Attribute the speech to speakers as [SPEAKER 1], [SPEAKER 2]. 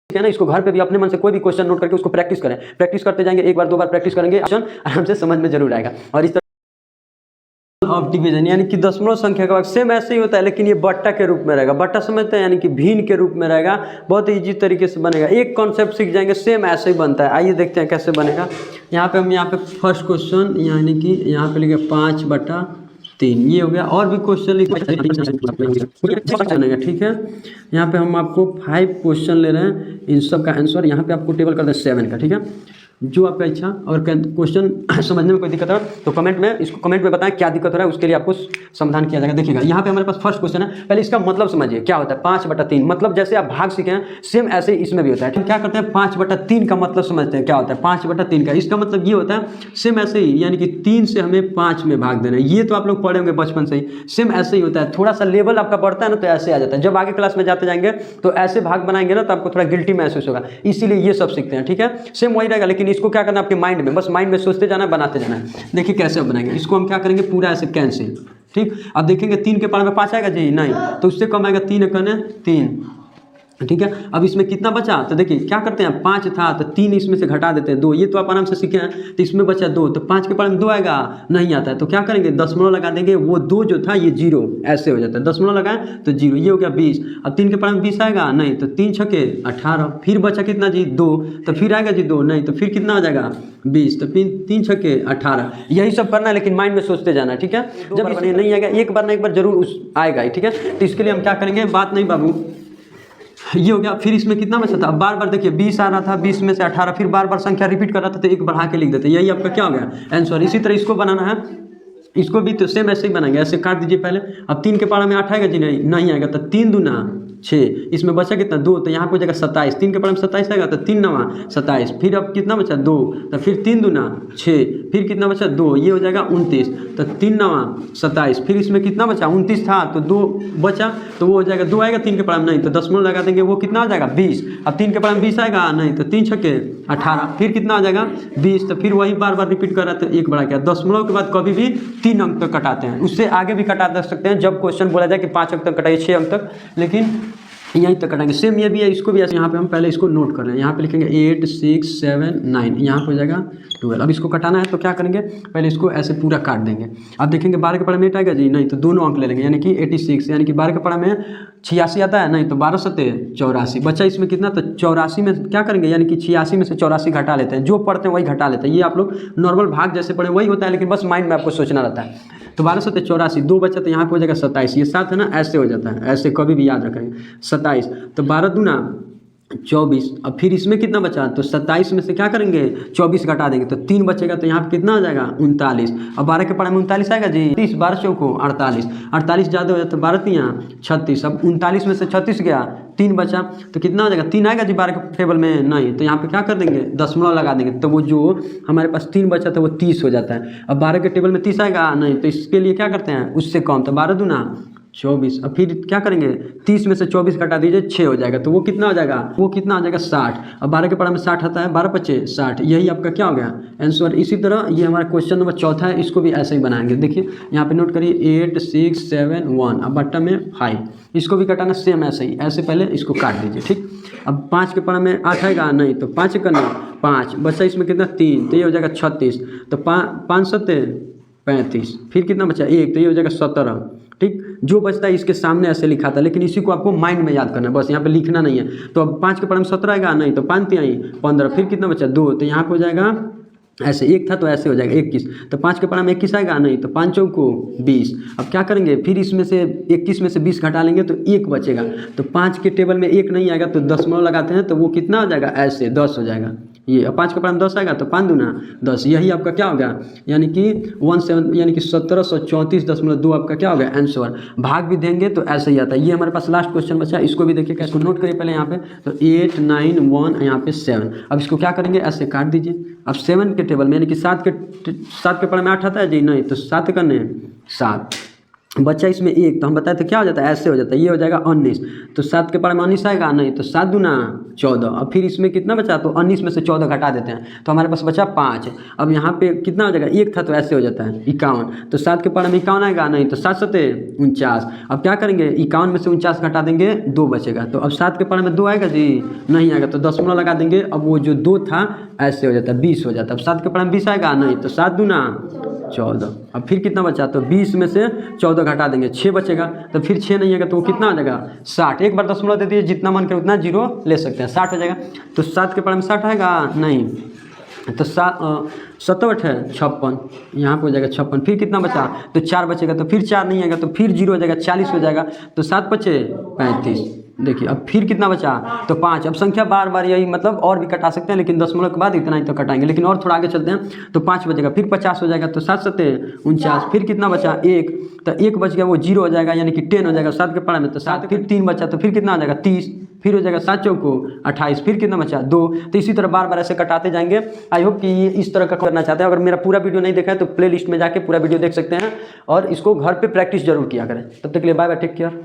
[SPEAKER 1] है ना, इसको घर पे भी अपने मन से कोई भी क्वेश्चन नोट करके उसको प्रैक्टिस करें। प्रैक्टिस करते जाएंगे, एक बार दो बार प्रैक्टिस करेंगे, क्वेश्चन आराम से समझ में जरूर आएगा। और इस तरह ऑफ डिवीजन यानी कि दशमलव संख्या का भाग सेम ऐसे ही होता है, लेकिन ये बट्टा के रूप में रहेगा। बट्टा समझते हैं, यानी कि भिन्न के रूप में रहेगा। बहुत ईजी तरीके से बनेगा, एक कॉन्सेप्ट सीख जाएंगे, सेम ऐसे ही बनता है। आइए देखते हैं कैसे बनेगा। यहाँ पे फर्स्ट क्वेश्चन यानी कि यहाँ पे लिखे 5/3, ये हो गया। और भी क्वेश्चन बनेगा, ठीक है। यहाँ पे हम आपको 5 क्वेश्चन ले रहे हैं, इन सब का आंसर यहाँ पे आपको टेबल कर दें 7 का, ठीक है। जो आपका इच्छा, और क्वेश्चन समझने में कोई दिक्कत है तो कमेंट में बताएं क्या दिक्कत हो रहा है, उसके लिए आपको समाधान किया जाएगा। देखिएगा यहाँ पे हमारे पास फर्स्ट क्वेश्चन है, पहले इसका मतलब समझिए क्या होता है 5/3। मतलब जैसे आप भाग सीखे हैं, सेम ऐसे ही इसमें भी होता है। हम क्या करते हैं, 5/3 का मतलब समझते हैं क्या होता है। 5/3 का इसका मतलब ये होता है सेम ऐसे ही, यानी कि 3 से हमें 5 में भाग देना है। ये तो आप लोग पढ़े होंगे बचपन से ही, सेम ऐसे ही होता है। थोड़ा सा लेवल आपका बढ़ता है ना तो ऐसे आ जाता है। जब आगे क्लास में जाते जाएंगे तो ऐसे भाग बनाएंगे ना तो आपको थोड़ा गिल्टी महसूस होगा, इसीलिए ये सब सीखते हैं, ठीक है। सेम वही रहेगा, लेकिन इसको क्या करना है आपके माइंड में, बस माइंड में सोचते जाना है, बनाते जाना है। देखिए कैसे बनाएंगे इसको, हम क्या करेंगे पूरा ऐसे कैंसिल, ठीक। अब देखेंगे 3 के पार में 5 आएगा जी, नहीं, तो उससे कम आएगा 3 कने 3, ठीक है। अब इसमें कितना बचा, तो देखिए क्या करते हैं, 5 था तो 3 इसमें से घटा देते हैं 2, ये तो आप आराम से सीखे हैं। तो इसमें बचा 2, तो 5 के पार में 2 आएगा, नहीं आता है, तो क्या करेंगे दशमलव लगा देंगे। वो 2 जो था ये 0 ऐसे हो जाता है, दशमलव लगाएं तो 0, ये हो गया 20। अब 3 के पार में 20 आएगा, नहीं, तो 3 छके 18, फिर बचा कितना जी 2, तो फिर आएगा जी 2, नहीं, तो फिर कितना आ जाएगा 20, तो फिर 3 छके 18। यही सब करना है, लेकिन माइंड में सोचते जाना है, ठीक है। जब नहीं आएगा, एक बार ना एक बार जरूर आएगा ही, ठीक है। तो इसके लिए हम क्या करेंगे, बात नहीं बाबू, ये हो गया। फिर इसमें कितना बचा था, बार बार देखिए 20 आ रहा था, 20 में से 18, फिर बार बार संख्या रिपीट कर रहा था तो एक बढ़ा के लिख देते, यही आपका क्या हो गया आंसर। इसी तरह इसको बनाना है, इसको भी तो सेम ऐसे ही बनाएंगे, ऐसे काट दीजिए पहले। अब 3 के पारा में 8 आएगा जी, नहीं आएगा, तो 3 दूना 6, इसमें बचा कितना 2, तो यहाँ पे हो जाएगा 27। 3 के पारा में 27 आएगा तो 3 9 27, फिर अब कितना बचा 2, तो फिर 3 दूना 6, फिर कितना बचा 2, ये हो जाएगा 29, तो 3 9 27, फिर इसमें कितना बचा 29 था तो 2 बचा, तो वो हो जाएगा 2 आएगा 3 के पारा में, नहीं, तो दशमलव लगा देंगे, वो कितना हो जाएगा 20। अब 3 के पारा में 20 आएगा, नहीं, तो 3 छके 18, फिर कितना आ जाएगा 20, तो फिर वही बार बार रिपीट कर रहा है, तो एक बढ़ा गया। दशमलव के बाद कभी भी 3 अंक तक कटाते हैं, उससे आगे भी कटा दे सकते हैं जब क्वेश्चन बोला जाए कि 5 अंक तक कटाइए, 6 अंक तक, लेकिन यहीं तक कटाएंगे। सेम ये भी है, इसको भी ऐसे यहाँ पे हम पहले इसको नोट कर लें। यहाँ पे लिखेंगे 8 6 7 9, यहाँ पे हो जाएगा 12। अब इसको कटाना है तो क्या करेंगे, पहले इसको ऐसे पूरा काट देंगे। अब देखेंगे 12 के पारा में 8 आएगा जी, नहीं, तो दोनों अंक ले लेंगे, यानी कि 86, यानी कि 12 के पारा में 86 आता है, नहीं, तो 12 सत्ते 84 बचा। इसमें कितना, तो 84 में क्या करेंगे, यानी कि 86 में से 84 घटा लेते हैं, जो पढ़ते हैं वही घटा लेते हैं। ये आप लोग नॉर्मल भाग जैसे पढ़े वही होता है, लेकिन बस माइंड में आपको सोचना रहता है। तो 12 सत्ते 84, 2 बचा तो यहाँ पे हो जाएगा 27, ये 7 है ना, ऐसे हो जाता है, ऐसे कभी भी याद रखेंगे 27, तो 12 दूना 24। अब फिर इसमें कितना बचा, तो 27 में से क्या करेंगे 24 घटा देंगे, तो 3 बचेगा, तो यहाँ पे कितना आ जाएगा 39। अब 12 के पारा में 39 आएगा जी, 30 12 चौको 48, 48 ज़्यादा हो जाता है, 12 3 36। अब 39 में से 36 गया, 3 बचा, तो कितना हो जाएगा 3 आएगा जी 12 के टेबल में, नहीं, तो यहाँ पे क्या कर देंगे दशमलव लगा देंगे, तो वो जो हमारे पास 3 बचा था वो 30 हो जाता है। अब 12 के टेबल में 30 आएगा, नहीं, तो इसके लिए क्या करते हैं उससे कम, तो 12 दूना 24। अब फिर क्या करेंगे 30 में से 24 घटा दीजिए, 6 हो जाएगा, तो वो कितना हो जाएगा, वो कितना आ जाएगा 60। अब 12 के पारा में 60 आता है, 12 पच्चे 60, यही आपका क्या हो गया आंसर। इसी तरह ये हमारा क्वेश्चन नंबर 4 है, इसको भी ऐसे ही बनाएंगे। देखिए यहाँ पे नोट करिए 8 6 7 1, अब बट्टा में 5, इसको भी कटाना सेम ऐसे ही, ऐसे पहले इसको काट दीजिए, ठीक। अब 5 के पारा में 8 आएगा, नहीं, तो 5 करना 5 बचा, इसमें कितना 3, तो ये हो जाएगा 36, तो 5 सत्ते 35, फिर कितना बचा 1, तो ये हो जाएगा 17, ठीक। जो बचता है इसके सामने ऐसे लिखा था, लेकिन इसी को आपको माइंड में याद करना है, बस यहाँ पे लिखना नहीं है। तो अब 5 के पारा में 17 आएगा, नहीं, तो 5 3 15, फिर कितना बचा 2, तो यहाँ पे हो जाएगा ऐसे, 1 था तो ऐसे हो जाएगा 21, तो 5 के पारा में 21 आएगा, नहीं, तो 5 चौको 20। अब क्या करेंगे, फिर इसमें से 21 में से 20 घटा लेंगे तो 1 बचेगा, तो 5 के टेबल में 1 नहीं आएगा तो दशमलव लगाते हैं, तो वो कितना हो जाएगा ऐसे 10 हो जाएगा ये। अब 5 के पारा में 10 आएगा तो 5 दूना 10, यही आपका क्या हो गया, यानी कि 1734.2 आपका क्या हो गया आंसर। भाग भी देंगे तो ऐसे ही आता है। ये हमारे पास लास्ट क्वेश्चन बचा, इसको भी देखिए कैसे नोट करिए पहले यहाँ पे, तो 8 9 1 यहाँ पे 7। अब इसको क्या करेंगे ऐसे काट दीजिए। अब 7 के टेबल में यानी कि 7 के पारा में 8 आता है जी, नहीं, तो 7 करने 7, बच्चा इसमें एक, तो हम बताए थे क्या हो जाता है, ऐसे हो जाता है, ये हो जाएगा 19। तो 7 के पावर में 19 आएगा नहीं, तो 7 दूना 14। अब फिर इसमें कितना बचा, तो 19 में से 14 घटा देते हैं तो हमारे पास बचा 5। अब यहाँ पे कितना हो जाएगा, एक था तो ऐसे हो जाता है 51। तो 7 के पावर में 51 आएगा नहीं, तो 7 सते 49। अब क्या करेंगे, 51 में से 49 घटा देंगे, 2 बचेगा। तो अब 7 के पावर में 2 आएगा जी, नहीं आएगा, तो दशमलव लगा देंगे। अब वो जो 2 था ऐसे हो जाता है, 20 हो जाता है। अब 7 के पावर में 20 आएगा नहीं, तो 7 दूना 14। अब फिर कितना बचा, तो 20 में से 14 घटा देंगे, 6 बचेगा। तो फिर 6 नहीं आएगा तो वो कितना हो जाएगा, 60। एक बार दशमलव दे दिए, जितना मन करे उतना जीरो ले सकते हैं, 60 हो जाएगा। तो 7 के पावर में 60 आएगा नहीं, तो 7 है 56, यहाँ पे हो जाएगा 56। फिर कितना बचा, तो 4 बचेगा। तो फिर 4 नहीं आएगा तो फिर 0 हो जाएगा, 40 हो जाएगा। तो 7 बचे 35। देखिए अब फिर कितना बचा, तो 5। अब संख्या बार बार यही, मतलब और भी कटा सकते हैं, लेकिन दशमलव के बाद इतना ही तो कटाएंगे। लेकिन और थोड़ा आगे चलते हैं, तो 5 बचेगा, फिर 50 हो जाएगा। तो 7 सते 49। फिर कितना बचा, 1, तो 1 बच गया, वो 0 हो जाएगा, यानी कि 10 हो जाएगा 7 के पावर में। तो 7 फिर 3 बचा, तो फिर कितना आ जाएगा 30। फिर हो जाएगा 7 चौको 28। फिर कितना बचा, 2। तो इसी तरह बार बार ऐसे कटाते जाएंगे। आई होप कि ये इस तरह का करना चाहते हैं। अगर मेरा पूरा वीडियो नहीं देखा है तो प्ले लिस्ट में जाके पूरा वीडियो देख सकते हैं, और इसको घर पे प्रैक्टिस जरूर किया करें। तब तक के लिए बाय बाय, टेक केयर।